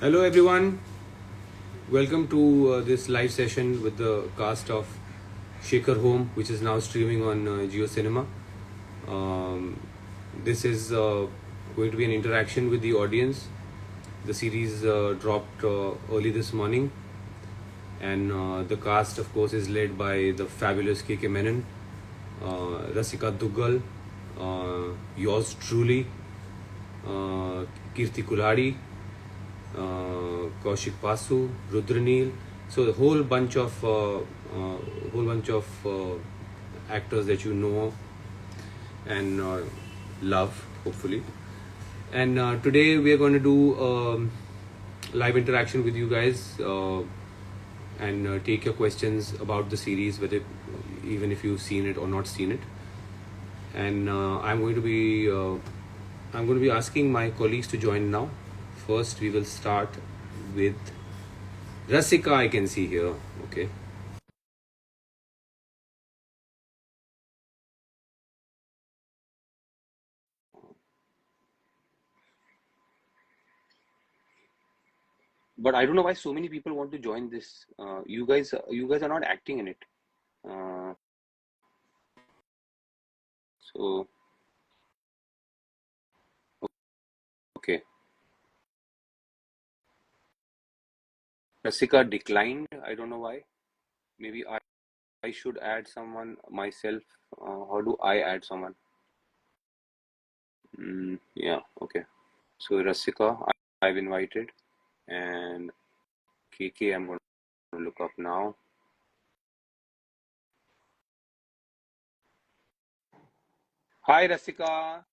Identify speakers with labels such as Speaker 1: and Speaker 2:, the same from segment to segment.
Speaker 1: Hello, everyone. Welcome to this live session with the cast of Shaker Home, which is now streaming on Geo Cinema. This is going to be an interaction with the audience. The series dropped early this morning, and the cast, of course, is led by the fabulous KK Menon, Rasika Duggal, yours truly, Kirti Kulhadi, Kaushik Pasu, Rudranil. So the whole bunch of actors that you know and love, hopefully. And today we are going to do live interaction with you guys and take your questions about the series, whether even if you've seen it or not seen it. And I'm going to be asking my colleagues to join now. First, we will start with Rasika. I can see here. Okay. But I don't know why so many people want to join this. You guys are not acting in it. Uh, so okay. Rasika declined. I don't know why. Maybe I should add someone myself. How do I add someone? Yeah. Okay. So Rasika, I've invited, and KK, I'm going to look up now. Hi, Rasika.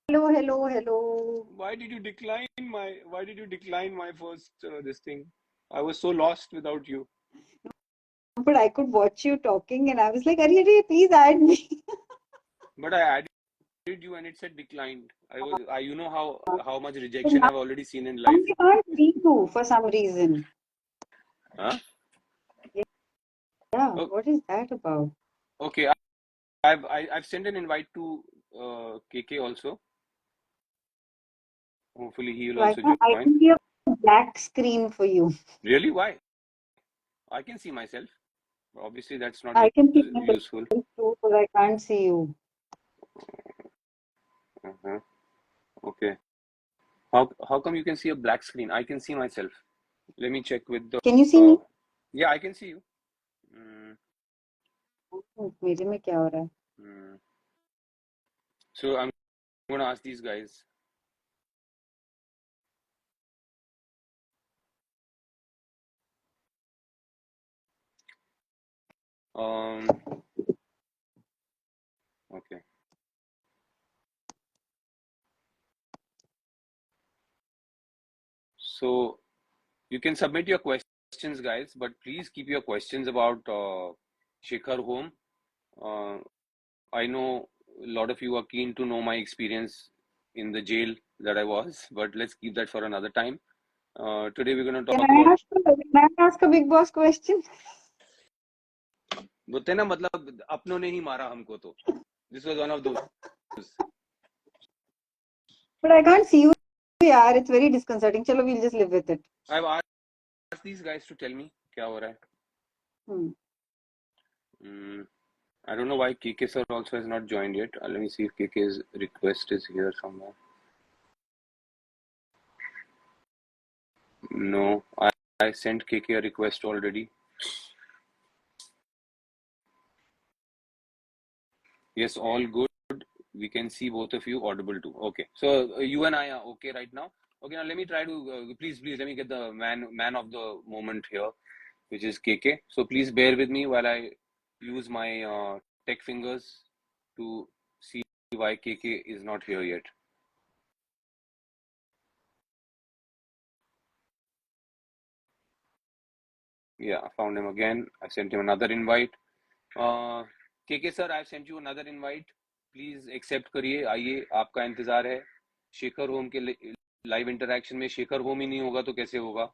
Speaker 2: Hello.
Speaker 1: Why did you decline my first this thing? I was so lost without you.
Speaker 2: But I could watch you talking and I was like, Arey, please add me.
Speaker 1: But I added you and it said declined. You know how much
Speaker 2: But
Speaker 1: rejection
Speaker 2: now
Speaker 1: I've already seen in life.
Speaker 2: I can't see you for some reason.
Speaker 1: Huh?
Speaker 2: Yeah,
Speaker 1: Oh,
Speaker 2: what is that about?
Speaker 1: okay. I've sent an invite to KK also. Hopefully he will
Speaker 2: So
Speaker 1: also
Speaker 2: I
Speaker 1: join.
Speaker 2: can see a black screen for you.
Speaker 1: Really? Why? I can see myself. Obviously, that's not
Speaker 2: I can see
Speaker 1: useful.
Speaker 2: myself too, but I can't see you.
Speaker 1: Uh-huh. Okay. How come you can see a black screen? I can see myself. Let me check with the.
Speaker 2: Can you see me?
Speaker 1: Yeah, I can see you. Mm,
Speaker 2: मेरे में क्या हो रहा है?
Speaker 1: So I'm going to ask these guys. Okay. So you can submit your questions, guys, but please keep your questions about Shekhar Home. I know a lot of you are keen to know my experience in the jail that I was, but let's keep that for another time. Today we're going to talk about.
Speaker 2: Can I ask a Big Boss question?
Speaker 1: बोलते ना मतलब अपनों ने ही मारा हमको तो. This was one of those.
Speaker 2: But I can't see you. Yeah, it's very disconcerting. Chalo, we'll just live with it.
Speaker 1: I've asked these guys to tell me क्या हो रहा है. I don't know why KK sir also has not joined yet. Let me see if KK's request is here somewhere. No, I sent KK a request already. Yes, all good. We can see both of you audible too. Okay, so you and I are okay right now. Okay, now let me try to please let me get the man of the moment here, which is KK. So please bear with me while I use my tech fingers to see why KK is not here yet. Yeah, I found him again. I sent him another invite. KK sir, I've sent you another invite. Please accept करिए. आइए, आपका इंतजार है. Shekhar home के live interaction में Shekhar home ही नहीं होगा तो कैसे होगा?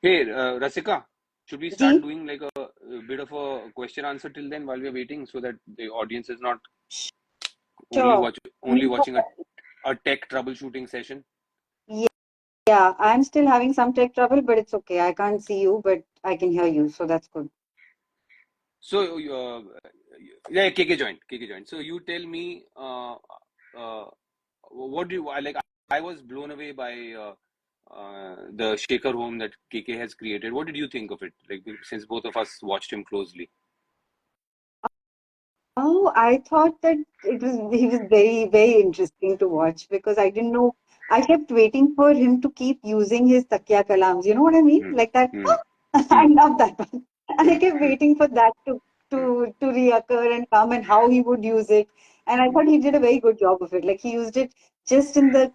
Speaker 1: Hey, Rasika, should we start doing like a bit of a question answer till then while we're waiting so that the audience is not only watching a a tech troubleshooting session?
Speaker 2: Yeah, I'm still having some tech trouble, but it's okay. I can't see you, but I can hear you, so that's good.
Speaker 1: So, yeah, KK joined. KK joined. So you tell me, what do you like? I was blown away by the Shaker home that KK has created. What did you think of it? Like, since both of us watched him closely.
Speaker 2: Oh, I thought that he was very, very interesting to watch because I didn't know. I kept waiting for him to keep using his takya kalams. You know what I mean?
Speaker 1: Hmm.
Speaker 2: Like that.
Speaker 1: Hmm.
Speaker 2: I
Speaker 1: Hmm.
Speaker 2: love that one. And I
Speaker 1: Hmm.
Speaker 2: kept waiting for that to reoccur and come and how he would use it. And I
Speaker 1: Hmm.
Speaker 2: thought he did a very good job of it. Like he used it just in the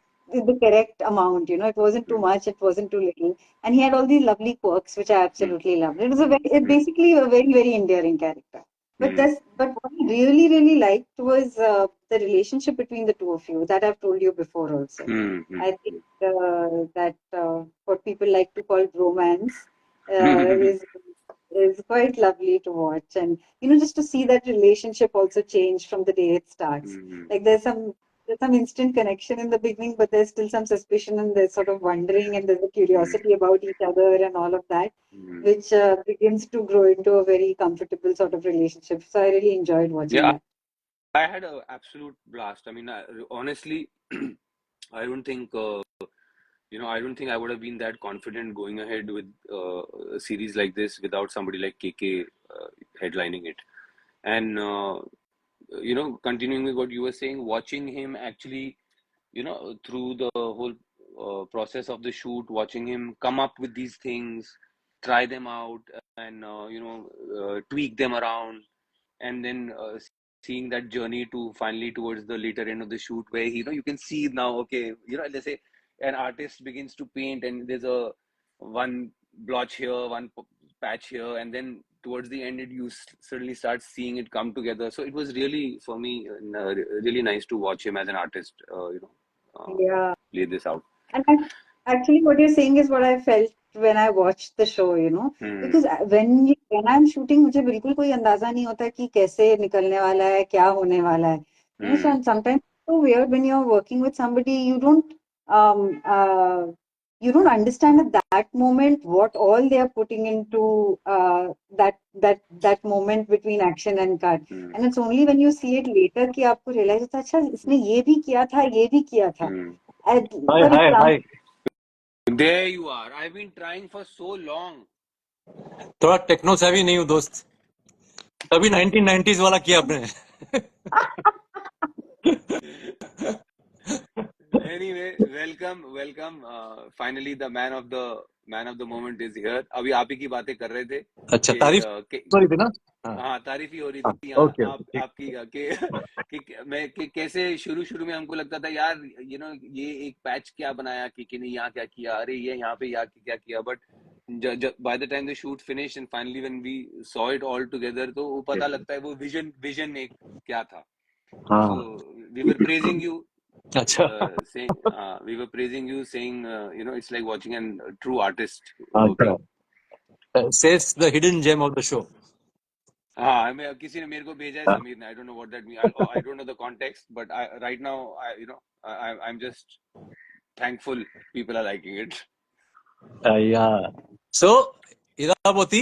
Speaker 2: correct amount. You know, it wasn't too
Speaker 1: Hmm.
Speaker 2: much, it wasn't too little. And he had all these lovely quirks, which I
Speaker 1: Hmm.
Speaker 2: absolutely loved. It was a very,
Speaker 1: Hmm.
Speaker 2: basically a very, very endearing character.
Speaker 1: Hmm.
Speaker 2: But what I really, really liked was the relationship between the two of you that I've told you before also.
Speaker 1: Hmm. Hmm.
Speaker 2: I think that what people like to call romance
Speaker 1: Hmm.
Speaker 2: is quite lovely to watch, and you know just to see that relationship also change from the day it starts.
Speaker 1: Hmm.
Speaker 2: Like there's some instant connection in the beginning, but there's still some suspicion and there's sort of wondering and there's a
Speaker 1: Hmm.
Speaker 2: curiosity about each other and all of that
Speaker 1: Hmm.
Speaker 2: which begins to grow into a very comfortable sort of relationship. So I really enjoyed watching
Speaker 1: Yeah,
Speaker 2: that.
Speaker 1: I had an absolute blast. I mean, honestly, I don't think I don't think I would have been that confident going ahead with a series like this without somebody like KK headlining it. And continuing with what you were saying, watching him actually, through the whole process of the shoot, watching him come up with these things, try them out, and tweak them around, and then seeing that journey to finally towards the later end of the shoot where you can see now, okay, let's say an artist begins to paint and there's a one blotch here, one patch here, and then towards the end you suddenly start seeing it come together. So it was really, for me, really nice to watch him as an artist,
Speaker 2: Yeah.
Speaker 1: play this out.
Speaker 2: And actually, what you're saying is what I felt when I watched the show, you know,
Speaker 1: Hmm.
Speaker 2: because when I'm shooting, मुझे बिल्कुल कोई अंदाजा नहीं होता कि कैसे निकलने वाला है, क्या होने वाला है. You know,
Speaker 1: Hmm.
Speaker 2: so sometimes it's so weird when you're working with somebody, um uh you don't understand at that moment what all they are putting into that moment between action and cut.
Speaker 1: Hmm.
Speaker 2: And it's only when you see it later कि आपको realize होता है अच्छा इसने ये भी किया था, ये भी किया था.
Speaker 1: Hmm.
Speaker 2: For
Speaker 3: hi
Speaker 2: example,
Speaker 3: hi
Speaker 1: There you are. I've been trying for so long.
Speaker 3: थोड़ा टेक्नो सेवी नहीं हूँ दोस्त तभी 1990s वाला किया आपने
Speaker 1: Anyway, welcome. Finally, the man of the moment is here. अभी आप ही की बातें कर रहे थे
Speaker 3: अच्छा तारीफ
Speaker 1: कि
Speaker 3: सॉरी थी ना हाँ
Speaker 1: हाँ, तारीफ ही हो रही थी यहाँ
Speaker 3: ओके
Speaker 1: आप
Speaker 3: ठीक
Speaker 1: आपकी कैसे शुरू में हमको लगता था यार, ये एक पैच क्या बनाया कि नहीं, यहाँ क्या किया, अरे ये यहाँ पे क्या किया, but by the time the shoot finished and finally when we saw it all together, तो वो पता लगता है वो विजन एक क्या था.
Speaker 3: हाँ
Speaker 1: So we were praising you,
Speaker 3: अच्छा
Speaker 1: saying, it's like watching a true artist working.
Speaker 3: अच्छा says the hidden gem of the show
Speaker 1: हाँ, मैं किसी ने मेरे को भेजा है, समीर ने. I don't know what that means. I don't know the context, but right now I'm just thankful people are liking it.
Speaker 3: या so Iravati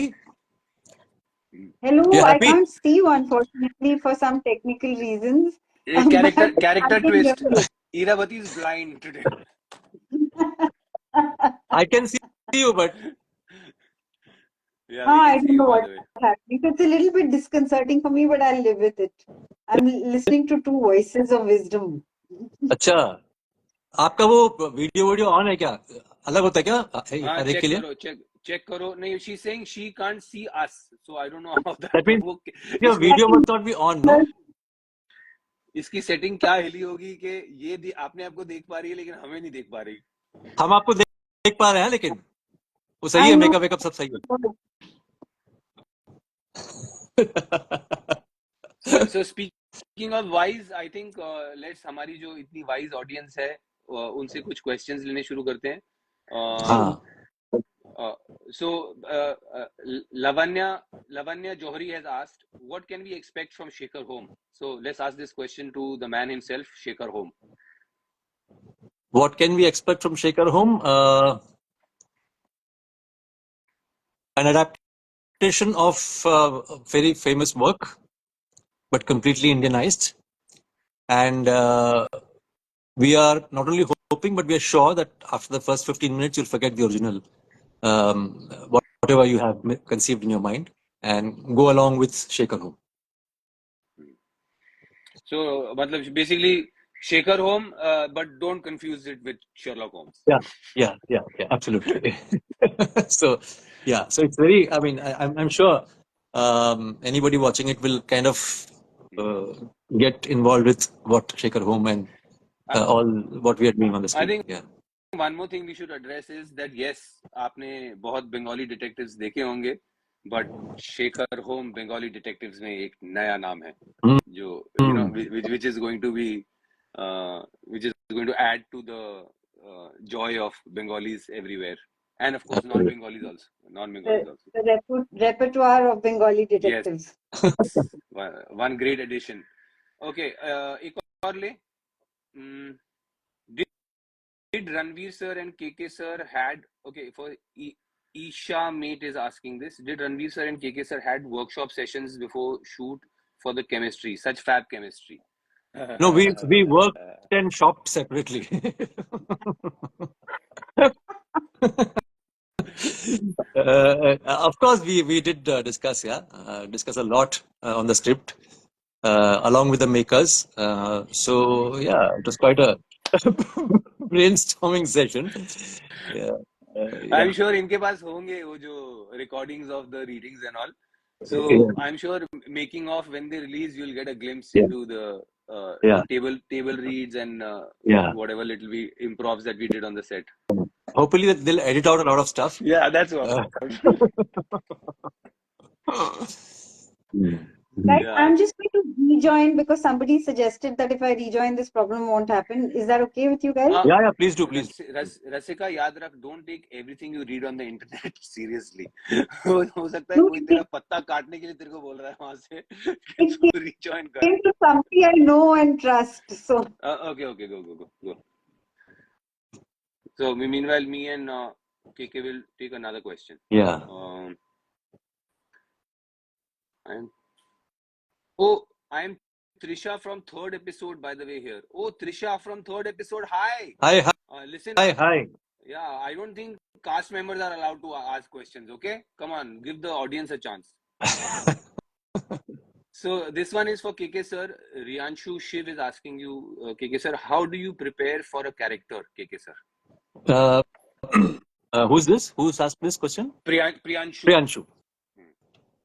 Speaker 2: hello,
Speaker 3: you
Speaker 2: I
Speaker 3: happy
Speaker 2: can't see you unfortunately for some technical reasons,
Speaker 1: A
Speaker 2: but I
Speaker 1: character
Speaker 2: can hear
Speaker 1: twist.
Speaker 2: you.
Speaker 1: Iravati is blind today.
Speaker 3: I can see you but
Speaker 1: Yeah, we
Speaker 2: Ah,
Speaker 1: can
Speaker 2: I
Speaker 1: see
Speaker 2: don't know
Speaker 1: you, by
Speaker 2: what's
Speaker 1: the way.
Speaker 2: happening. It's a little bit disconcerting for me, but I'll live with it. I'm listening to two voices of wisdom.
Speaker 3: अच्छा आपका वो video on है क्या अलग होता है क्या
Speaker 1: हाँ,
Speaker 3: हर एक के लिए
Speaker 1: check करो. नहीं, she's saying she can't see us, so I don't know how that.
Speaker 3: That means
Speaker 1: वो
Speaker 3: योर
Speaker 1: इसकी
Speaker 2: I
Speaker 3: video
Speaker 2: think
Speaker 3: must not be on no
Speaker 1: इसकी सेटिंग क्या हिली होगी कि आपने आपको देख पा रही है लेकिन हमें नहीं देख पा रही.
Speaker 3: हम आपको देख पा रहे हैं लेकिन वो सही
Speaker 2: I
Speaker 3: है
Speaker 2: know.
Speaker 3: मेकअप वेकअप सब सही है
Speaker 1: So speaking of wise, I think let's हमारी जो इतनी wise audience है उनसे कुछ questions लेने शुरू करते हैं.
Speaker 3: हाँ
Speaker 1: Uh, so Lavanya Johri has asked, what can we expect from Shekhar Home? So let's ask this question to the man himself, Shekhar Home.
Speaker 3: what can we expect from Shekhar Home? An adaptation of very famous work, but completely Indianized. And we are not only hoping, but we are sure that after the first 15 minutes, you'll forget the original, whatever you have conceived in your mind, and go along with Shekhar Home.
Speaker 1: So, matlab, basically, Shekhar Home, but don't confuse it with Sherlock Holmes.
Speaker 3: Yeah, absolutely. So it's very, I mean, I'm sure anybody watching it will kind of get involved with what Shekhar Home and all what we are doing on the screen.
Speaker 1: I think
Speaker 3: Yeah.
Speaker 1: one more thing we should address is that yes, आपने बहुत Bengali detectives देखे होंगे, but Shekhar Home Bengali detectives में एक नया नाम है, जो you know which is going to be which is going to add to the joy of Bengalis everywhere, and of course non-Bengalis also,
Speaker 2: The repertoire of Bengali detectives.
Speaker 1: Yes, one great addition. Okay, एक और ले. Did Ranveer sir and KK sir had, okay, for Isha mate is asking this, did Ranveer sir and KK sir had workshop sessions before shoot for the chemistry, such fab chemistry?
Speaker 3: No, we worked and shopped separately. Of course, we did discuss a lot on the script along with the makers. So yeah, it was quite a brainstorming session. Yeah.
Speaker 1: I'm sure इनके पास होंगे वो जो recordings of the readings and all. So I'm sure making of when they release, you'll get a glimpse into the table reads and whatever little improvs that we did on the set.
Speaker 3: Hopefully they'll edit out a lot of stuff.
Speaker 1: Yeah, that's what.
Speaker 2: Right, I'm just going to rejoin because somebody suggested that if I rejoin, this problem won't happen. Is that okay with you guys?
Speaker 3: Yeah, please do, please.
Speaker 1: Rasika, याद रख, don't take everything you read on the internet seriously. हो सकता है कोई तेरा पत्ता काटने के लिए तेरे को बोल रहा है वहाँ से. Rejoin कर.
Speaker 2: Into somebody I know and trust. So.
Speaker 1: Okay, go. So meanwhile, me and KK will take another question.
Speaker 3: Yeah.
Speaker 1: I'm Trisha from third episode, by the way, here. Oh, Trisha from third episode. Hi.
Speaker 3: Hi.
Speaker 1: Listen.
Speaker 3: Hi.
Speaker 1: Yeah, I don't think cast members are allowed to ask questions. Okay, come on, give the audience a chance. So this one is for KK sir. Riyanshu Shiv is asking you, KK sir, how do you prepare for a character, KK sir?
Speaker 3: Who's this? Who's asked this question?
Speaker 1: Priyanshu.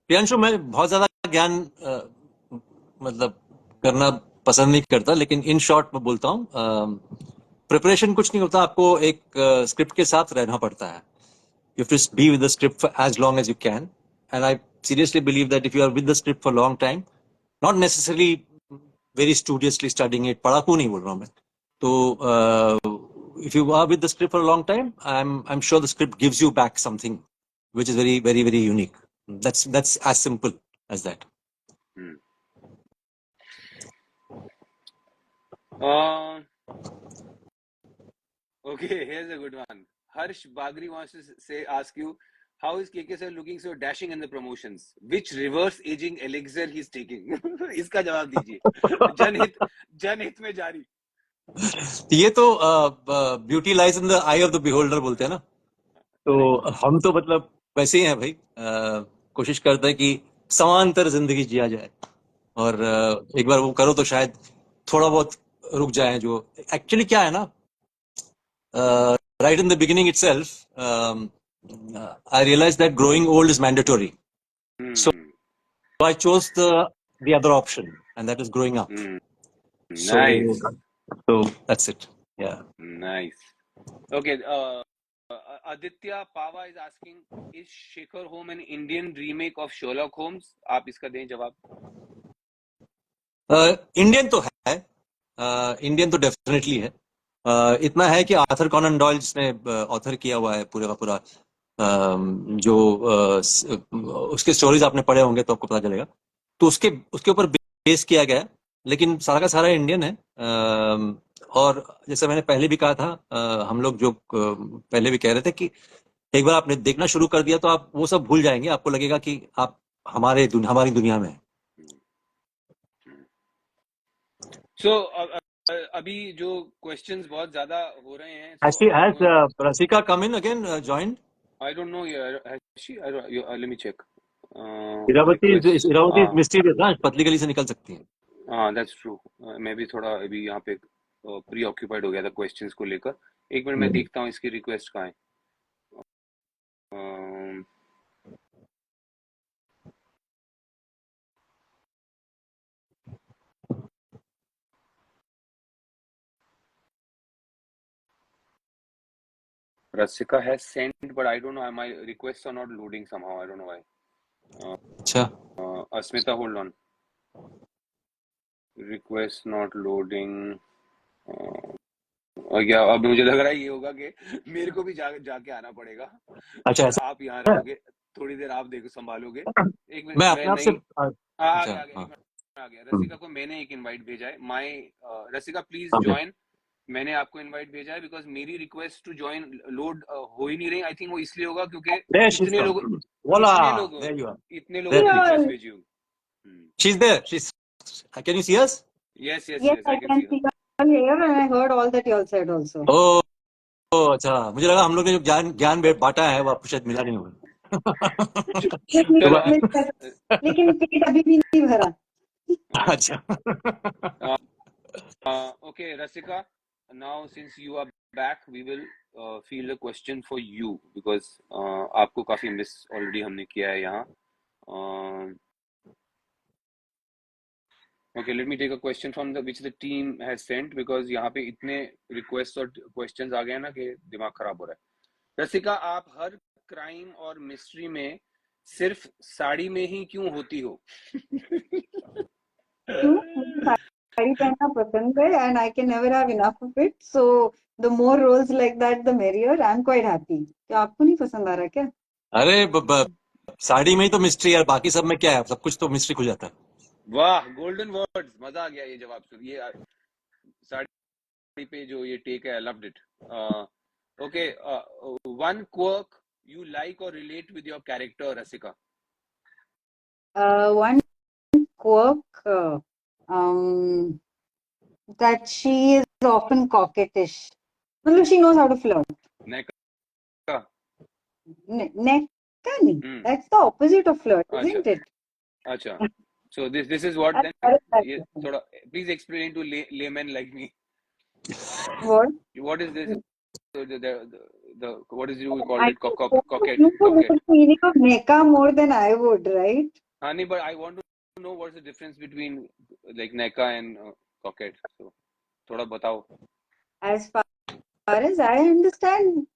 Speaker 3: Priyanshu मैं बहुत ज्यादा ज्ञान मतलब करना पसंद नहीं करता, लेकिन इन शॉर्ट में बोलता हूँ, प्रिपरेशन कुछ नहीं होता, आपको एक स्क्रिप्ट के साथ रहना पड़ता है. You have to be with the script for as long as you can, and I seriously believe that if you are with the script for a long time, not necessarily very studiously studying it, पढ़ाकू नहीं बोल रहा हूँ मैं, तो if you are with the script for a long time, I'm sure the script gives you back something which is very, very, very unique. That's as simple as that.
Speaker 1: Okay, here's a good one. Harsh Bagri wants to ask you, how is KK sir looking so dashing in the promotions? Which reverse aging elixir he's taking? इसका जवाब दीजिए. जनहित में जारी.
Speaker 3: ये तो beauty lies in the I of the beholder बोलते हैं ना, तो हम तो मतलब वैसे ही हैं भाई, कोशिश करते हैं कि समांतर जिंदगी जिया जाए, और एक बार वो करो तो शायद थोड़ा बहुत रुक जाए. जो एक्चुअली क्या है ना, right in the beginning itself, I realized that growing old is mandatory. So I chose the other option, and that is growing up.
Speaker 1: Nice.
Speaker 3: So that's it. Yeah.
Speaker 1: Nice. Okay. Aditya Pava is asking, is Shekhar Home an Indian remake of Sherlock Holmes? आप इसका दें जवाब.
Speaker 3: Indian तो है, Indian तो definitely है. इतना है कि आर्थर कॉनन डॉयल जिसने ऑथर किया हुआ है पूरे का पूरा, जो उसके स्टोरीज आपने पढ़े होंगे तो आपको पता चलेगा, तो उसके ऊपर बेस किया गया है, लेकिन सारा का सारा इंडियन है. और जैसे मैंने पहले भी कहा था, हम लोग जो पहले भी कह रहे थे कि एक बार आपने देखना शुरू कर दिया तो आप वो सब भूल जाएंगे, आपको लगेगा कि आप हमारी दुनिया में हैं।
Speaker 1: So अभी जो questions बहुत ज़्यादा हो रहे हैं, so
Speaker 3: Has Rasika come in again, joined?
Speaker 1: I don't know. Yeah, has she? I don't, let me check.
Speaker 3: Iravati
Speaker 1: Request.
Speaker 3: Is mysterious ना, पतली गली से निकल सकती है।
Speaker 1: हाँ, that's true. मैं भी थोड़ा अभी यहाँ पे प्री ऑक्यूपाइड हो गया था क्वेश्चंस को लेकर। एक मिनट मैं देखता हूँ इसकी रिक्वेस्ट कहाँ है। अम, Rasika has sent, but I don't know. My requests are not loading somehow. I don't know why.
Speaker 3: अच्छा,
Speaker 1: Asmita, hold on. Request not loading. और क्या अब मुझे लग रहा है ये होगा कि मेरे को भी जाके आना पड़ेगा
Speaker 3: अच्छा
Speaker 1: और
Speaker 3: ऐसा
Speaker 1: आप यहाँ रहोगे थोड़ी देर, आप देखो संभालोगे। एक मिनट,
Speaker 3: मैं
Speaker 1: मैं
Speaker 3: अपने आप से
Speaker 1: नहीं आ
Speaker 3: अच्छा,
Speaker 1: गया एक
Speaker 3: हाँ,
Speaker 1: मिनट आ गया। रसिका को मैंने एक इनवाइट भेजा है। रसिका प्लीज
Speaker 3: okay.
Speaker 1: ज्वाइन। मैंने आपको इनवाइट भेजा है बिकॉज मेरी रिक्वेस्ट टू ज्वाइन लोड हो ही नहीं रही। आई थिंक वो इसलिए होगा क्योंकि
Speaker 3: There she's
Speaker 1: इतने
Speaker 3: come.
Speaker 1: लोग
Speaker 3: Voila,
Speaker 1: इतने
Speaker 3: there you are.
Speaker 1: लोगों ने
Speaker 3: There she is.
Speaker 1: रिक्वेस्ट भेजी होगी।
Speaker 3: She's there. Can you see us?
Speaker 1: Yes yes
Speaker 2: Yes,
Speaker 1: yes,
Speaker 2: I
Speaker 1: I can
Speaker 2: can
Speaker 1: see
Speaker 2: see you here, and I heard all that you all said also.
Speaker 3: Oh, अच्छा, मुझे लगा हम लोग ने जो ज्ञान बांटा है वो आपको शायद मिला नहीं होगा।
Speaker 2: लेकिन
Speaker 1: चलो
Speaker 2: लेकिन पेट अभी भी नहीं भरा।
Speaker 3: अच्छा,
Speaker 1: okay, Rasika, now since you are back, we will field a question for you because आपको काफी मिस ऑलरेडी हमने किया है यहाँ। Okay, let me take a question from which the team has sent because यहाँ पे इतने requests और questions आ गए हैं ना कि दिमाग खराब हो रहा है। रसिका, आप हर क्राइम और मिस्ट्री में सिर्फ साड़ी में ही क्यों होती हो?
Speaker 2: क्यों? मुझे साड़ी पहनना पसंद है and I can never have enough of it. So the more roles like that, the merrier. I'm quite happy. क्या आपको नहीं पसंद आ रहा क्या?
Speaker 3: अरे साड़ी में ही तो मिस्ट्री है, बाकी सब में क्या है, सब कुछ तो मिस्ट्री खुल जाता है।
Speaker 1: वाह, गोल्डन वर्ड्स, मजा आ गया ये जवाब सुन। ये साड़ी पे जो ये टेक है, I loved it. Okay, one quirk you like or relate with your character, Rasika?
Speaker 2: One quirk, that she is often coquettish. Well, she knows how to flirt.
Speaker 1: Neka?
Speaker 2: Necka? That's the opposite of flirt, isn't it?
Speaker 1: Acha. So this is what then? ये थोड़ा please explain to layman like me.
Speaker 2: What?
Speaker 1: What is this? So the what is you called
Speaker 2: I
Speaker 1: it?
Speaker 2: think
Speaker 1: Coquette.
Speaker 2: you know the meaning of Necka more than I would, right?
Speaker 1: Honey, but I want to know what's the difference between like Neka and coquette. So थोड़ा बताओ.
Speaker 2: As far as I understand,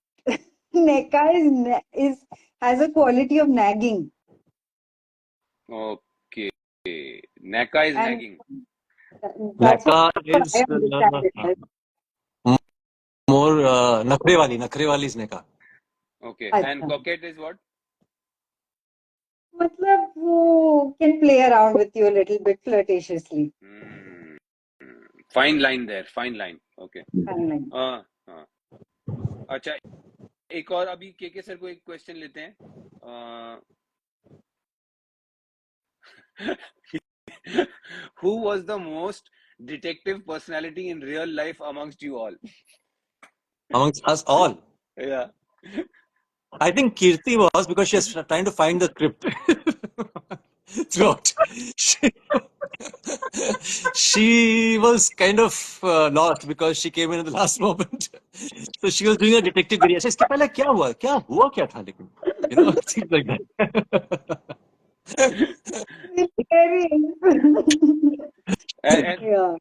Speaker 2: Necka has a quality of nagging.
Speaker 1: Okay. Neka is
Speaker 2: And
Speaker 1: nagging.
Speaker 2: that's
Speaker 3: Necka
Speaker 2: what
Speaker 3: is
Speaker 2: I understand it as.
Speaker 3: more नखरे वाली is Necka.
Speaker 1: Okay.
Speaker 2: अच्छा.
Speaker 1: And coquette is what?
Speaker 2: मतलब वो can play around with you a little bit flirtatiously.
Speaker 1: Fine line there. Fine line. Okay.
Speaker 2: Fine line.
Speaker 1: हाँ. अच्छा, एक और अभी के सर को एक क्वेश्चन लेते हैं। Who was the most detective personality in real life amongst you all?
Speaker 3: Amongst us all?
Speaker 1: Yeah.
Speaker 3: I think Kirti was, because she was trying to find the script throughout. She was kind of lost because she came in at the last moment. So she was doing a detective video. इसके पहले क्या हुआ था लेकिन, you know, things like that.
Speaker 1: And
Speaker 2: Yeah.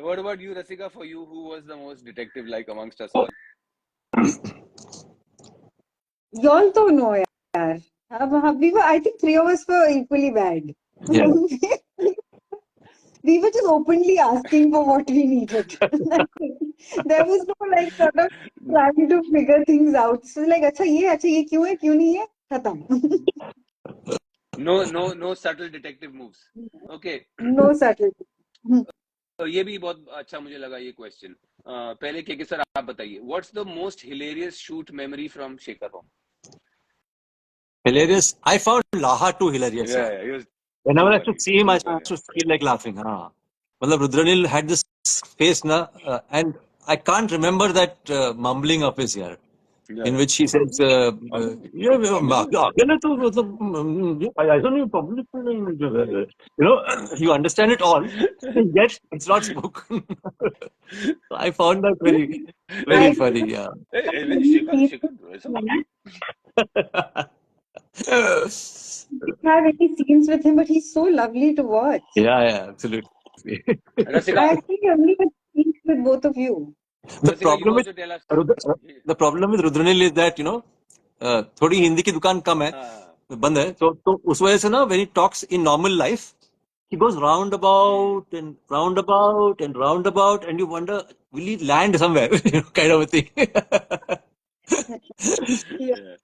Speaker 1: what about you, Rasika? For you, who was the most detective-like amongst us all?
Speaker 2: Y'all don't know, yaar. I think three of us were equally bad.
Speaker 3: Yeah.
Speaker 2: We were just openly asking for what we needed. There was no like sort of trying to figure things out. So like, अच्छा ये क्यों है, क्यों नहीं है, खत्म.
Speaker 1: No subtle detective moves. Okay.
Speaker 2: No subtlety.
Speaker 1: तो ये भी बहुत अच्छा मुझे लगा ये क्वेश्चन। पहले के सर आप बताइए, what's the most hilarious shoot memory from Shekhar home?
Speaker 3: Hilarious. I found Laha too hilarious.
Speaker 1: Yeah,
Speaker 3: Yeah.
Speaker 1: yeah, he was
Speaker 3: Whenever I
Speaker 1: too
Speaker 3: should
Speaker 1: funny,
Speaker 3: see him, I
Speaker 1: too funny.
Speaker 3: used to feel like laughing. हाँ. मतलब Rudranil had this face na, and I can't remember that mumbling of his here,
Speaker 1: Yeah,
Speaker 3: in
Speaker 1: yeah.
Speaker 3: which he says, अकेले तो मतलब ऐसा नहीं public में नहीं, you know, you understand it all, yet it's not spoken. So I found that very, very
Speaker 2: I
Speaker 3: funny. Yeah.
Speaker 1: Shekhar, ऐसा?
Speaker 2: didn't have any scenes with him, but he's so lovely to watch.
Speaker 3: Yeah, absolutely.
Speaker 1: Rasika,
Speaker 2: I actually only had scenes with both of you.
Speaker 3: The
Speaker 1: Rasika, you
Speaker 3: problem with
Speaker 1: also tell us.
Speaker 3: the problem with Rudranil is that, you know, थोड़ी हिंदी की दुकान कम है,
Speaker 1: हाँ,
Speaker 3: बंद है, तो उस वजह से ना, when he talks in normal life, he goes roundabout and roundabout and roundabout, and you wonder, will he land somewhere? You know, kind of a thing.
Speaker 2: Yeah.
Speaker 1: yeah.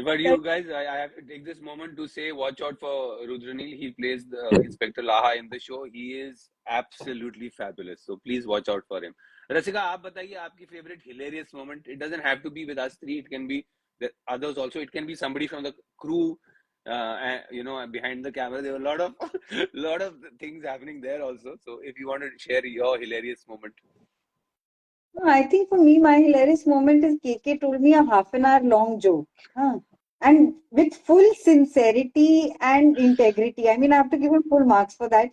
Speaker 1: But you guys, I have to take this moment to say, watch out for Rudranil. He plays the Inspector Laha in the show. He is absolutely fabulous. So please watch out for him. Rasika, आप बताइए आपकी favorite hilarious moment. It doesn't have to be with us three. It can be the others also. It can be somebody from the crew. You know, behind the camera, there were a lot of lot of things happening there also. So if you want to share your hilarious moment.
Speaker 2: No, I think for me, my hilarious moment is KK told me a half an hour long joke. Huh? And with full sincerity and integrity. I mean, I have to give him full marks for that.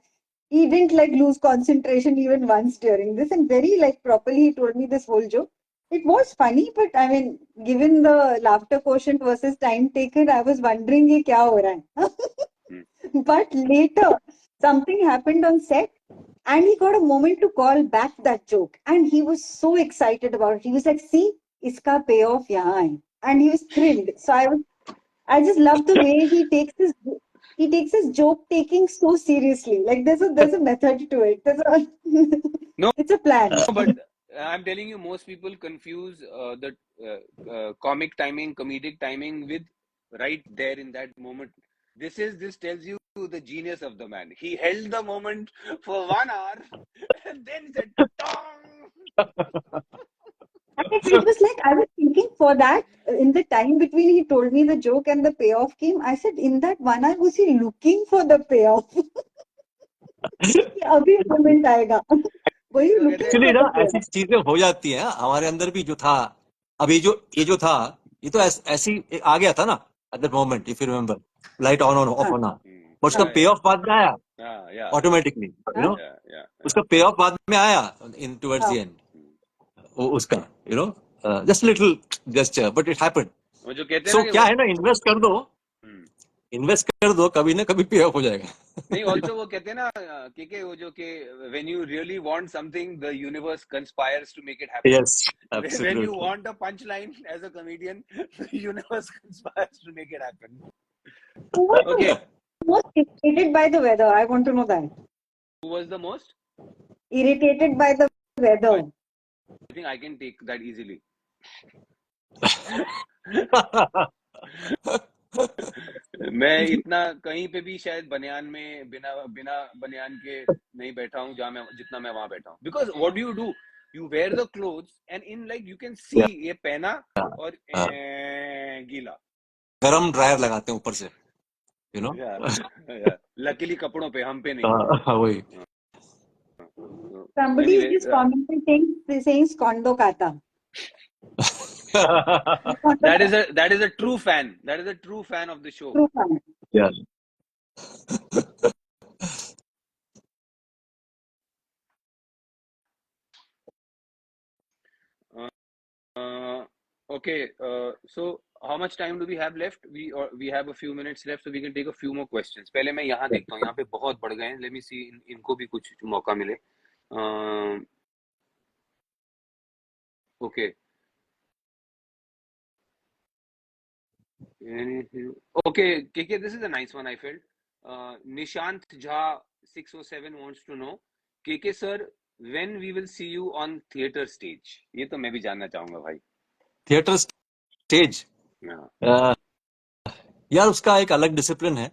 Speaker 2: He didn't like lose concentration even once during this, and very like properly he told me this whole joke. It was funny, but I mean, given the laughter quotient versus time taken, I was wondering ये क्या हो रहा है. But later, something happened on set, and he got a moment to call back that joke, and he was so excited about it. He was like, "See, iska payoff yahan hai," and he was thrilled. So I just love the way he takes his joke taking so seriously. Like there's a method to it.
Speaker 1: No,
Speaker 2: It's a plan.
Speaker 1: but I'm telling you, most people confuse the comic timing, comedic timing with right there in that moment. This tells you the genius of the man. He held the moment for 1 hour and then said, "Tong!"
Speaker 2: And it was like I was thinking for that in the time between he told me the joke and the payoff came. I said, in that 1 hour, was he looking for the payoff? कि अभी moment आएगा. Were you looking
Speaker 3: Actually
Speaker 2: for
Speaker 3: ना,
Speaker 2: the payoff?
Speaker 3: ऐसी चीजें हो जाती हैं हमारे अंदर भी जो था. अब ये जो था, ये तो ऐसी आ गया था ना, at that moment, if you remember, light on off होना, but उसका
Speaker 1: Yeah,
Speaker 3: pay off बाद में आया,
Speaker 1: yeah,
Speaker 3: automatically, you know,
Speaker 1: yeah.
Speaker 3: उसका pay off बाद में आया in towards the end, उसका, you know, just a little gesture, but it happened.
Speaker 1: वो जो कहते हैं
Speaker 3: So
Speaker 1: ना कि
Speaker 3: क्या है ना, invest कर दो, कभी ना कभी pay off हो जाएगा.
Speaker 1: नहीं, also वो कहते हैं ना के वो जो कि when you really want something, the universe conspires to make it happen.
Speaker 3: Yes,
Speaker 1: When you
Speaker 3: absolutely.
Speaker 1: want a punchline as a comedian, the universe conspires to make it happen.
Speaker 2: Who was
Speaker 1: Okay,
Speaker 2: the most irritated by the weather? I want to know that.
Speaker 1: who was the most?
Speaker 2: Irritated by the weather.
Speaker 1: I think I can take that easily. मैं इतना कहीं पे भी शायद बनियान में बिना बनियान के नहीं बैठा हूँ जहाँ मैं जितना मैं वहां बैठा हूँ. Because what do? You wear the clothes and in like you can see ये पहना और गीला.
Speaker 3: गरम ड्रायर लगाते हैं ऊपर से, you know.
Speaker 1: Luckily कपड़ों पे, हम पे नहीं.
Speaker 3: वही.
Speaker 2: Somebody
Speaker 1: Anyway,
Speaker 2: is commenting saying Skondo Kata.
Speaker 1: that is a true fan. That is a true fan of the show.
Speaker 2: True fan.
Speaker 3: Yeah.
Speaker 1: Okay. So how much time do we have left? We have a few minutes left, so we can take a few more questions. पहले मैं यहाँ देखता हूँ, यहाँ पे बहुत बढ़ गए हैं. Let me see इनको भी कुछ मौका मिले. Okay. Okay, KK, this is a nice one, I felt. Nishant Jha 607 wants to know, KK sir, when we will see you on theater stage? ये तो मैं भी जानना चाहूंगा भाई.
Speaker 3: थिएटर स्टेज, यार उसका एक अलग डिसिप्लिन है.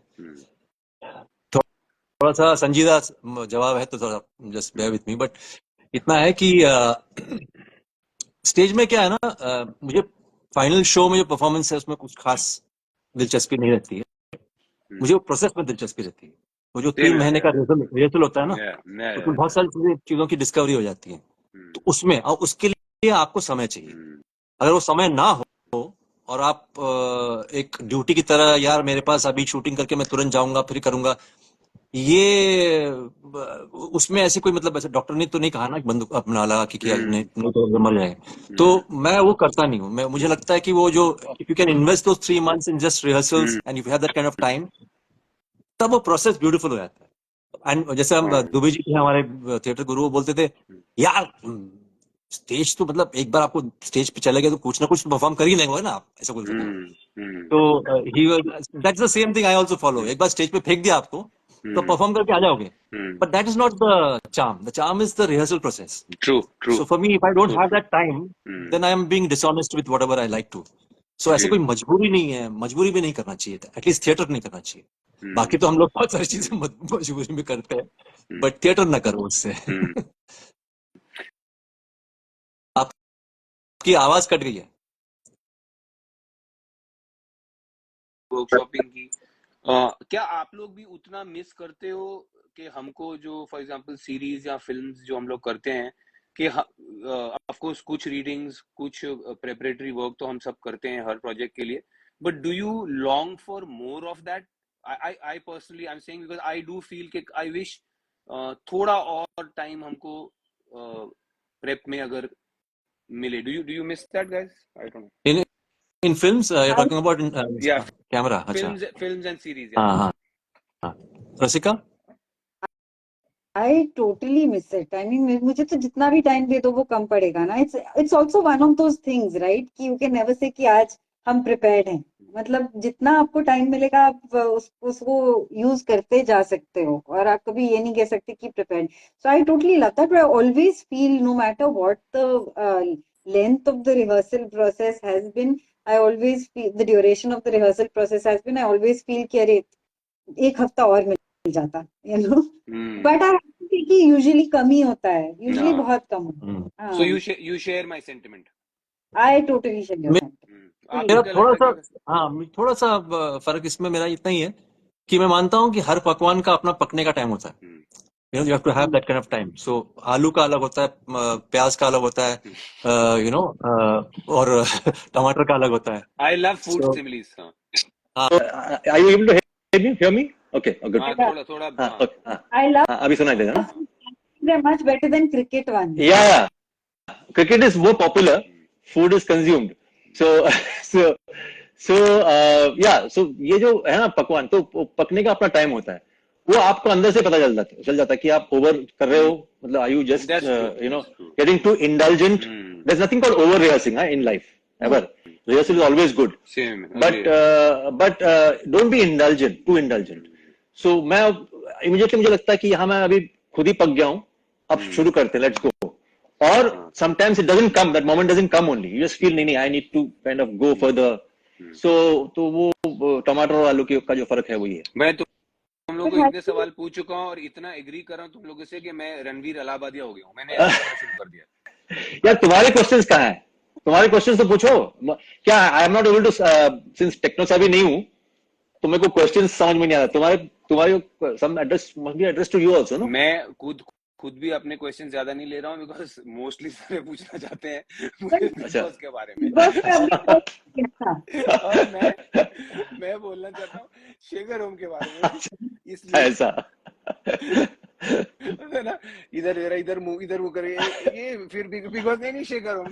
Speaker 3: थोड़ा सा संजीदा जवाब है तो थोड़ा just bear with me, but इतना है कि स्टेज में क्या है ना, मुझे फाइनल शो में जो परफॉर्मेंस है उसमें कुछ खास दिलचस्पी नहीं रहती है, मुझे वो प्रोसेस में दिलचस्पी रहती है। वो जो 3 महीने का रिहर्सल होता है ना, उसमें बहुत सारी चीजों की डिस्कवरी हो जाती है। तो उसमें और उसके लिए आपको समय चाहिए। अगर वो समय ना हो और आप एक ड्यूटी की तरह, यार मेरे पास अभी शूटिंग करके मैं तुरंत जाऊंगा फिर करूंगा, ये उसमें ऐसे कोई मतलब, ऐसे डॉक्टर ने तो नहीं कहा ना कि बंदूक अपना लगा कि नहीं नहीं तो मर जाएगा। तो मैं वो करता नहीं हूँ। मैं मुझे लगता है कि वो जो if you can invest those 3 months in just rehearsals and you have that kind of time, तब वो प्रोसेस ब्यूटीफुल हो जाता है। एंड जैसे हम दुबे जी थे हमारे थिएटर गुरु, वो बोलते थे यार स्टेज तो मतलब एक बार आपको स्टेज पे चले गए तो कुछ ना कुछ परफॉर्म कर ही लेंगे ना आप, ऐसा बोलते थे। तो he was, that's the same thing I also follow. एक बार स्टेज पे फेंक दिया आपको तो परफॉर्म करके आ जाओगे, but that is not the charm. The charm is the rehearsal process. So for me, if I don't have that time, then I am being dishonest with whatever I like to. So ऐसे कोई मजबूरी नहीं है, मजबूरी भी नहीं करना चाहिए, एटलीस्ट थिएटर नहीं करना चाहिए। बाकी तो हम लोग बहुत सारी चीजें मजबूरी में करते हैं, बट थिएटर ना करो उससे। आपकी आवाज कट गई है।
Speaker 1: वर्कशॉपिंग की क्या आप लोग भी उतना मिस करते हो कि हमको जो फॉर एग्जांपल सीरीज या फिल्म्स जो हम लोग करते हैं कि ऑफ कोर्स कुछ रीडिंग्स कुछ प्रेपरेटरी वर्क तो हम सब करते हैं हर प्रोजेक्ट के लिए, but do you long for more of that? I personally I am saying because I do feel कि आई विश थोड़ा और टाइम हमको प्रेप में अगर मिले. Do you miss that, guys? I don't know.
Speaker 3: In films, you're
Speaker 2: I
Speaker 3: talking about
Speaker 1: Yeah,
Speaker 3: camera. अच्छा,
Speaker 1: films and series. Yeah.
Speaker 3: हाँ हाँ हाँ। रसिका?
Speaker 2: I totally miss it. I mean, मुझे तो जितना भी टाइम दे दो वो कम पड़ेगा ना. It's also one of those things, right? कि you can never say कि आज हम prepared हैं. मतलब जितना आपको टाइम मिलेगा आप उसको यूज करते जा सकते हो और आप कभी ये नहीं कह सकते कि prepared. So I totally love that. But I always feel no matter what the length of the rehearsal process has been, I always feel the duration of the rehearsal process has been, I always feel कि अरे एक हफ्ता और मिल जाता, you know. But I कि usually कम ही होता है, usually
Speaker 1: हाँ.
Speaker 2: बहुत कम होता है.
Speaker 1: So you share my sentiment.
Speaker 2: I totally share your
Speaker 1: आपको
Speaker 3: मेरा
Speaker 1: क्या
Speaker 3: थोड़ा
Speaker 1: लगता
Speaker 3: सा,
Speaker 1: है कि
Speaker 3: हाँ थोड़ा सा फर्क इसमें मेरा इतना ही है कि मैं मानता हूँ कि हर पकवान का अपना पकने का टाइम होता है। You have to have that kind of time. So आलू का अलग होता है, प्याज का अलग होता है, और टमाटर का अलग होता है।
Speaker 1: I love food
Speaker 3: So,
Speaker 1: similes. हाँ.
Speaker 4: Are you able to hear me? Okay, good.
Speaker 1: हाँ, थोड़ा
Speaker 4: हाँ,
Speaker 1: हाँ.
Speaker 4: okay,
Speaker 2: आई लव
Speaker 4: अभी सुनाई देगा ना?
Speaker 2: Much better than cricket one.
Speaker 4: Yeah, cricket is more popular. Food is consumed. So, so, so ये जो है ना पकवान, तो पकने का अपना टाइम होता है, वो आपको अंदर से पता चल जाता है कि आप ओवर कर रहे हो, मतलब are you just
Speaker 1: That's true.
Speaker 4: getting too indulgent? There's nothing called over rehearsing in life ever. Rehearsal is always good,
Speaker 1: Same.
Speaker 4: but don't be indulgent, too indulgent. So मैं immediately मुझे लगता है कि यहाँ मैं अभी खुद ही पक गया हूँ, अब शुरू करते, let's go. Or sometimes it doesn't come, that moment doesn't come only. You just feel नहीं, I need to kind of go further. So तो वो टमाटर और आलू का जो फर्क है वो ये.
Speaker 1: मैं तुम लोगों को इतने सवाल पूछ चुका हूँ और इतना एग्री कर रहा हूँ तुम लोगों से कि मैं रणवीर अलाहाबादिया हो गया हूँ. मैंने ऐसा करना शुरू कर दिया.
Speaker 4: यार तुम्हारे क्वेश्चंस कहाँ हैं? तुम्हारे क्वेश्चंस तो पूछो. क्या I am not able to, since techno savvy नहीं हूँ तो मेरे को क्वेश्चंस समझ में नहीं आता. तुम्हारे some address must be addressed to you also, no?
Speaker 1: मैं खुद भी अपने क्वेश्चन ज्यादा नहीं ले रहा हूँ बिकॉज मोस्टली सारे पूछना चाहते हैं मुझे बिग बॉस के बारे में. और मैं बोलना चाहता हूँ शेखर ओम के बारे में, इसलिए
Speaker 4: ऐसा
Speaker 1: है ना. इधर मुंह करे ये फिर बिग बॉस नहीं शेखर ओम.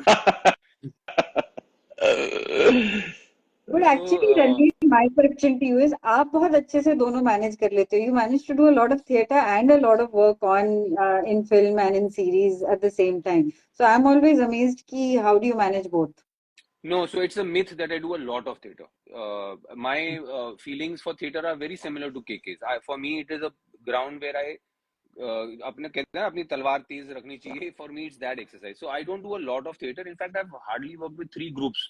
Speaker 2: But actually, Ranveer, my correction to you is आप बहुत अच्छे से दोनों मैनेज कर लेते हो. You manage to do a lot of theatre and a lot of work on in film and in series at the same time. So I'm always amazed कि how do you manage both?
Speaker 1: No, so it's a myth that I do a lot of theatre. My feelings for theatre are very similar to KK's. For me, it is a ground where I अपने कहते हैं अपनी तलवार तेज रखनी चाहिए. For me, it's that exercise. So I don't do a lot of theatre. In fact, I've hardly worked with 3 groups,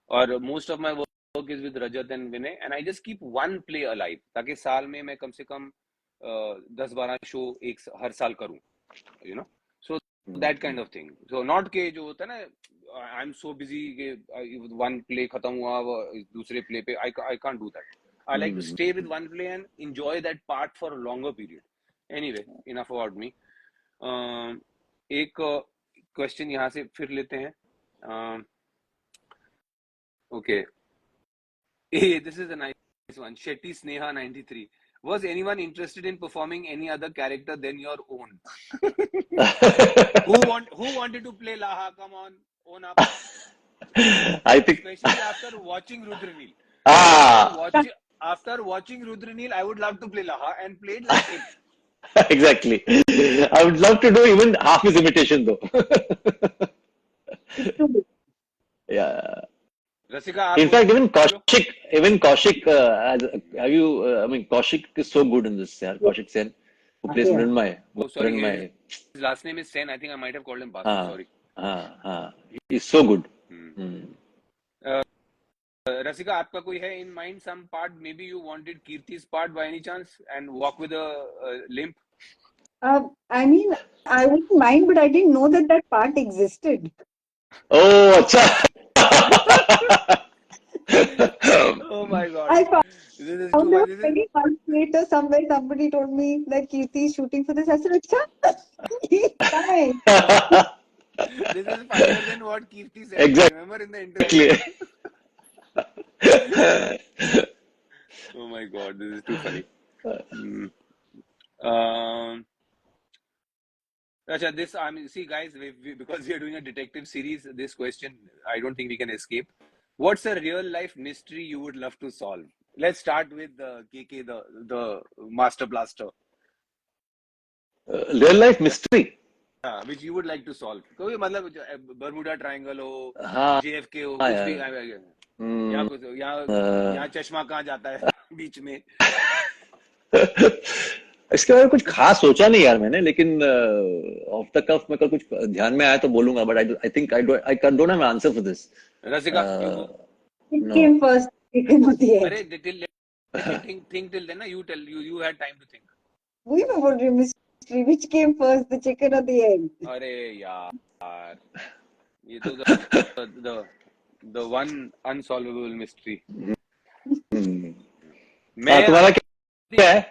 Speaker 1: or most of my work is with Rajat and Vinay, and I just keep one play alive ताकि साल में मैं कम से कम 10-12 show हर साल करूं, you know. So that kind of thing. So not के जो होता है ना, I'm so busy के one play खत्म हुआ वो दूसरे play पे I can't do that. I like to stay with one play and enjoy that part for a longer period. Anyway, enough about me. एक क्वेश्चन यहाँ से फिर लेते हैं. Okay. Hey, this is a nice one. Shetty Sneha 93. Was anyone interested in performing any other character than your own? Who wanted to play Laha? Come on, own up.
Speaker 4: I think
Speaker 1: Especially after watching Rudranil. After watching Rudranil, I would love to play Laha and played like him.
Speaker 4: exactly. I would love to do even half his imitation though. yeah.
Speaker 1: Rasika,
Speaker 4: In fact, even Kaushik, have you? I mean, Kaushik is so good in this. Yeah, Kaushik Sen, who plays
Speaker 2: Yeah.
Speaker 4: Mrinmay.
Speaker 1: Oh, sorry.
Speaker 4: Mrinmay.
Speaker 1: His last name is Sen. I think I might have called him Basu. Sorry.
Speaker 4: He's so good.
Speaker 1: Rasika, आपका कोई है in mind some part? Maybe you wanted Kirti's part by any chance and walk with a limp?
Speaker 2: I mean, I wouldn't mind, but I didn't know that that part existed.
Speaker 4: Oh, acha.
Speaker 1: Oh my God.
Speaker 2: I found
Speaker 1: This is
Speaker 2: out
Speaker 1: too much. This is,
Speaker 2: many months later somewhere somebody told me that Kirti is shooting for this. I said, "Acha, fine."
Speaker 1: this is funnier than what Kirti said.
Speaker 4: Exactly.
Speaker 1: Remember in the interview? Oh my God, this is too funny. Acha, this, I mean, see guys, because we are doing a detective series, this question, I don't think we can escape. What's a real life mystery you would love to solve? Let's start with KK, the master blaster,
Speaker 4: Real life mystery.
Speaker 1: which you would like to solve. कोई मतलब Bermuda Triangle हो,
Speaker 4: हाँ,
Speaker 1: JFK हो,
Speaker 4: हाँ
Speaker 1: कुछ भी,
Speaker 4: यार.
Speaker 1: यहाँ कुछ यहाँ चश्मा कहाँ जाता है बीच में.
Speaker 4: इसके बारे में कुछ खास सोचा नहीं यार मैंने, लेकिन ऑफ द कफ में कुछ ध्यान में आया तो बोलूंगा, but I think I don't have answer for this.
Speaker 1: Rasika, you go.
Speaker 2: It
Speaker 4: No.
Speaker 2: came first. Chicken or the egg?
Speaker 1: अरे think till then ना, you tell, you had time to think.
Speaker 2: We were wondering mystery. Which came first, the chicken or the egg?
Speaker 1: अरे यार, ये तो the one unsolvable mystery. मैं
Speaker 4: तुम्हारा क्या है?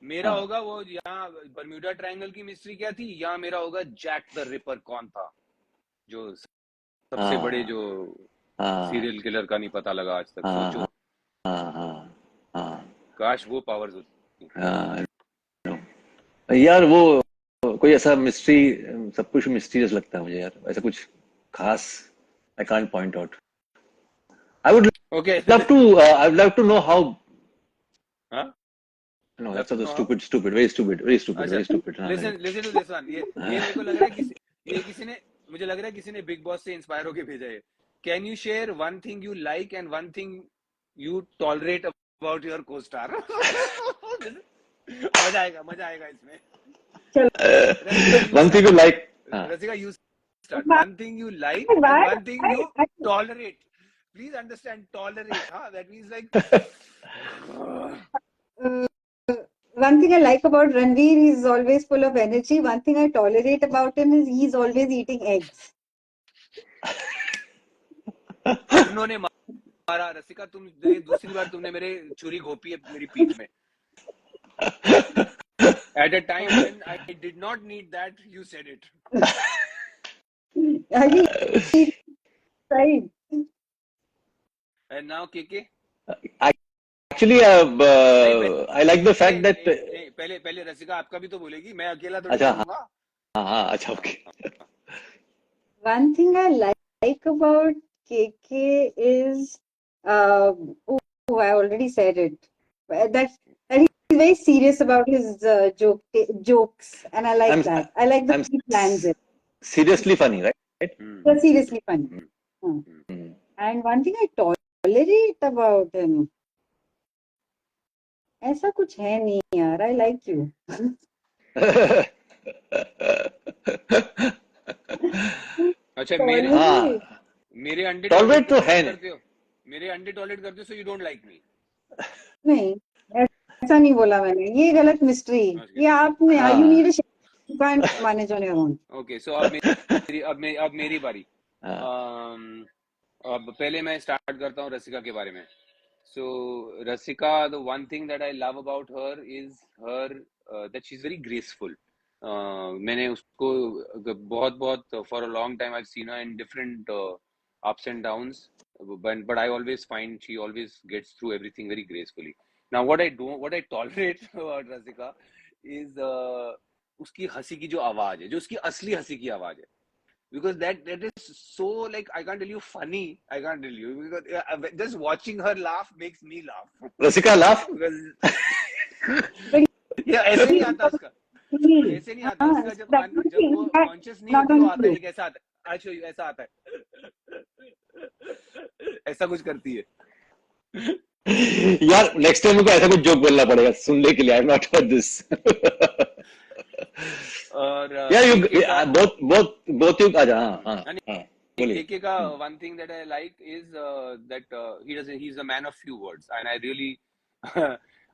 Speaker 1: मेरा होगा वो, यहाँ बर्म्यूडा ट्रायंगल की मिस्ट्री क्या थी, यहाँ मेरा होगा जैक द रिपर कौन था, जो सबसे बड़े जो सीरियल किलर का नहीं पता लगा आज तक. सोचो, काश वो पावर्स होती.
Speaker 4: यार वो कोई ऐसा मिस्ट्री, सब कुछ मिस्टीरियस लगता है मुझे यार, ऐसा कुछ खास I can't point out. I would love to know how. No, that's so stupid, very stupid.
Speaker 1: Listen to this one. ये मेरे को लग रहा है मुझे लग रहा है किसी ने बिग बॉस से इंस्पायर होके भेजा है. Can you share one thing you like and one thing you tolerate about your co-star? मजा आएगा इसमें.
Speaker 4: One thing you like.
Speaker 1: Rasika, you start. One thing you like and one thing you tolerate. Please understand, tolerate. That means like.
Speaker 2: One thing I like about Ranveer, he's always full of energy. One thing I tolerate about him is he's always eating eggs.
Speaker 1: उन्होंने मारा. रसिका, तुम दूसरी बार तुमने मेरे छुरी घोपी है मेरी पीठ में. At a time when I did not need that, you said it.
Speaker 2: I mean, right.
Speaker 1: And now KK.
Speaker 4: Actually, I like the fact that.
Speaker 1: पहले रसिका आपका भी तो बोलेगी, मैं अकेला तो
Speaker 4: अच्छा,
Speaker 1: बोलूंगा.
Speaker 4: हाँ, अच्छा, okay.
Speaker 2: One thing I like about KK is, I already said it. That he's very serious about his jokes, and I like that. I like the way he plans it.
Speaker 4: Seriously funny, right?
Speaker 2: They're seriously funny. And one thing I tolerate about him, ऐसा कुछ है नहीं यार. I like you.
Speaker 1: अच्छा, मेरे अंडे
Speaker 4: tolerate तो है
Speaker 1: करते हो, मेरे अंडे टॉलरेट करते हो, so you don't like me.
Speaker 2: नहीं, ऐसा नहीं बोला मैंने. ये गलत मिस्ट्री. ये आपने, you need a You can't manage on your own.
Speaker 1: Okay, so अब मेरी बारी. अब पहले मैं स्टार्ट करता हूँ रसिका के बारे में. So Rasika, the one thing that I love about her is her that she's very graceful. मैंने उसको बहुत for a long time I've seen her in different ups and downs, but I always find she always gets through everything very gracefully. Now what I tolerate about Rasika is उसकी हंसी की जो आवाज है, जो उसकी असली हंसी की आवाज है. Because that is so, like, I can't tell you funny. I can't tell you because just watching her laugh makes me laugh.
Speaker 4: Rasika, laugh.
Speaker 2: But
Speaker 1: Yeah, ऐसे नहीं आता उसका. ऐसे नहीं आता उसका. जब वो conscious नहीं होती वो आता है. कैसा आता है? I'll show you. ऐसा आता है. ऐसा कुछ करती है.
Speaker 4: यार नेक्स्ट टाइम मुझे ऐसा कुछ जोक बोलना पड़ेगा सुनने के लिए. आई एम नॉट हर्ड दिस.
Speaker 1: और
Speaker 4: यार both you आजा. हाँ
Speaker 1: KK का one thing that I like is that he's a man of few words, and I really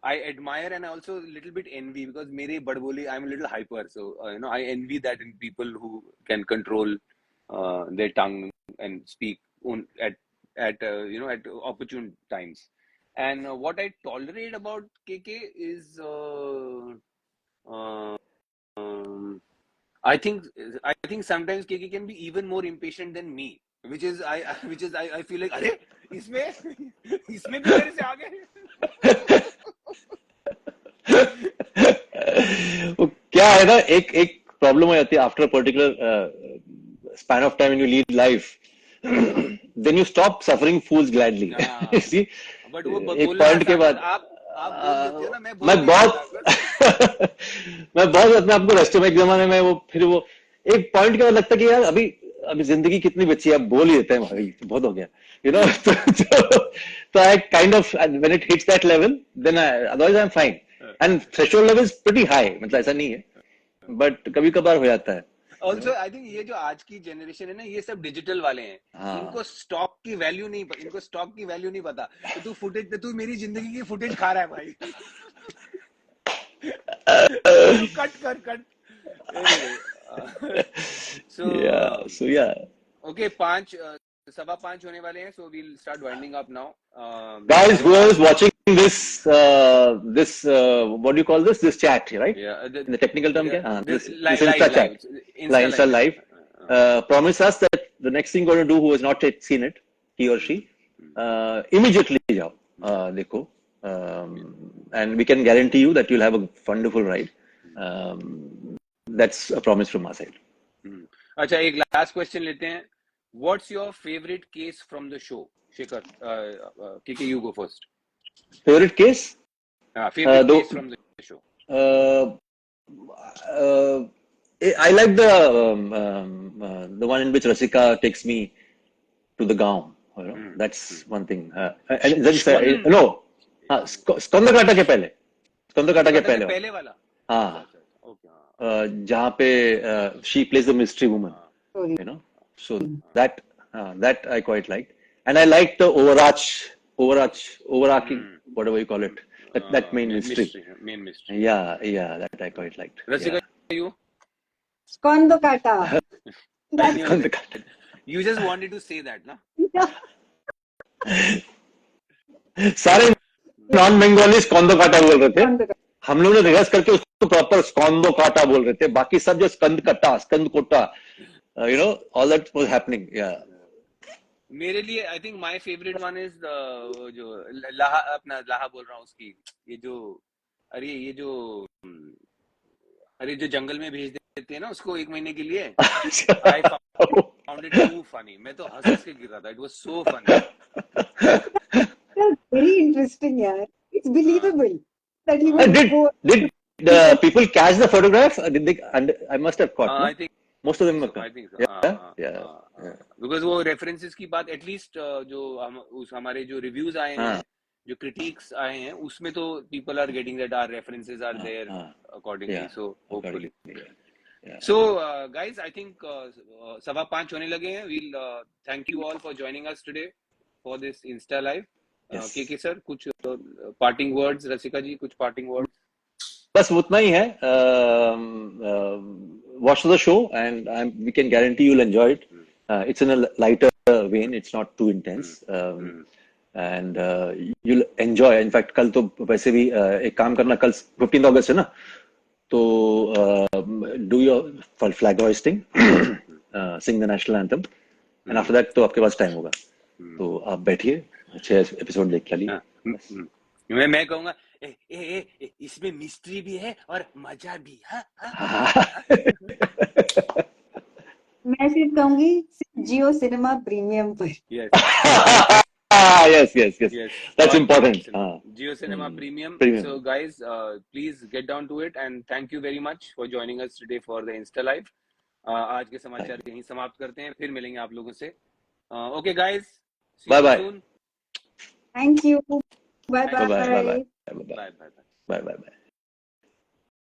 Speaker 1: I admire and I also a little bit envy, because मेरे बड़बोली, I'm a little hyper, so I envy that in people who can control their tongue and speak at opportune times. And what I tolerate about KK is I think sometimes KK can be even more impatient than me, which is I feel like अरे इसमें भी मेरे से आगे.
Speaker 4: वो क्या है ना, एक प्रॉब्लम हो जाती है after particular span of time when you lead life. Then you stop suffering fools gladly.
Speaker 1: But वो
Speaker 4: एक पॉइंट के बाद
Speaker 1: आप बोल देते हो ना,
Speaker 4: मैं बहुत अपने आपको रेस्टो में एक जमाने में वो फिर वो एक पॉइंट के बाद लगता है कि यार अभी जिंदगी कितनी बची है, अब बोल ही देते हैं भाई, बहुत हो गया, तो I kind of when it hits that level then otherwise I am fine. And threshold level is pretty high, मतलब ऐसा नहीं है, बट कभी कभार हो जाता है.
Speaker 1: ऑल्सो आई थिंक ये जो आज की जनरेशन है ना, ये सब डिजिटल वाले हैं. इनको स्टॉक की वैल्यू नहीं पता. तो तू मेरी जिंदगी की फुटेज खा रहा है भाई. कट. So
Speaker 4: yeah.
Speaker 1: Okay, 5:15 होने वाले हैं, so we'll start winding up now.
Speaker 4: Guys, whoever's watching this what do you call this chat, right?
Speaker 1: Yeah,
Speaker 4: in the technical term, this
Speaker 1: Insta chat.
Speaker 4: Insta live. Promise us that the next thing going to do, who has not yet seen it, he or she, immediately जाओ, देखो, and we can guarantee you that you'll have a wonderful ride. That's a promise from our side.
Speaker 1: अच्छा, एक last question लेते हैं. What's your favorite case from the show, Shekhar? KK, you go first.
Speaker 4: Favorite case?
Speaker 1: Favorite case from the show.
Speaker 4: I like the one in which Rasika takes me to the gaon. That's one thing. No, Skandakata के पहले
Speaker 1: वाला.
Speaker 4: हाँ. जहाँ पे she plays the mystery woman, so that I quite liked, and I liked the overarching, whatever you call it, that main mystery. Yeah, that I quite liked.
Speaker 1: Rasika, you?
Speaker 2: Skandakata.
Speaker 1: You just wanted to say that, na?
Speaker 4: सारे non Bengali स्कंदकाटा बोल रहे थे. हम लोगों ने rehearse करके उसको proper स्कंदकाटा बोल रहे थे. बाकी सब जो स्कंदकोटा, all that was happening. Yeah.
Speaker 1: मेरे लिए I think my favourite one is जो लाहा बोल रहा हूँ उसकी, ये जो जंगल में भेज देते हैं ना उसको 1 महीने के लिए. I found it to funny. मैं तो हंस के गिर रहा था. It was so funny.
Speaker 2: Very interesting, yeah. It's believable that you
Speaker 4: did people catch the photograph? Did they? I must have caught.
Speaker 1: I think
Speaker 4: most of them.
Speaker 1: I think so. Yeah. Because वो references की बात, at least जो हमारे जो reviews आए हैं, जो critiques आए हैं, उसमें तो people are getting that our references are there accordingly. So hopefully. So guys, I think 5:15 होने लगे हैं. We'll thank you all for joining us today for this Insta live. KK sir, कुछ parting words. Rasika ji, कुछ parting words.
Speaker 4: बस उतना ही है. Watch the show and we can guarantee you'll enjoy it. It's in a lighter vein. It's not too intense. And you'll enjoy. In fact, कल तो वैसे भी एक काम करना, कल 15 अगस्त है ना, तो do your flag hoisting, sing the national anthem, and after that तो आपके पास टाइम होगा, तो आप बैठिए, अच्छे एपिसोड देख के आइए.
Speaker 1: मैं कहूंगा इसमें मिस्ट्री भी है और मजा भी. हाँ.
Speaker 2: मैं सिर्फ कहूंगी जियो सिनेमा प्रीमियम पर.
Speaker 4: Yes. That's important.
Speaker 1: Jio Cinema Premium.
Speaker 4: Premium.
Speaker 1: So guys, please get down to it and thank you very much for joining us today for the Insta Live. आज के समाचार यहीं समाप्त करते हैं, फिर मिलेंगे आप लोगों से. Okay guys.
Speaker 4: Bye bye.
Speaker 2: Thank you. Bye
Speaker 4: Bye bye.
Speaker 2: bye.
Speaker 1: Bye bye.
Speaker 4: Bye bye.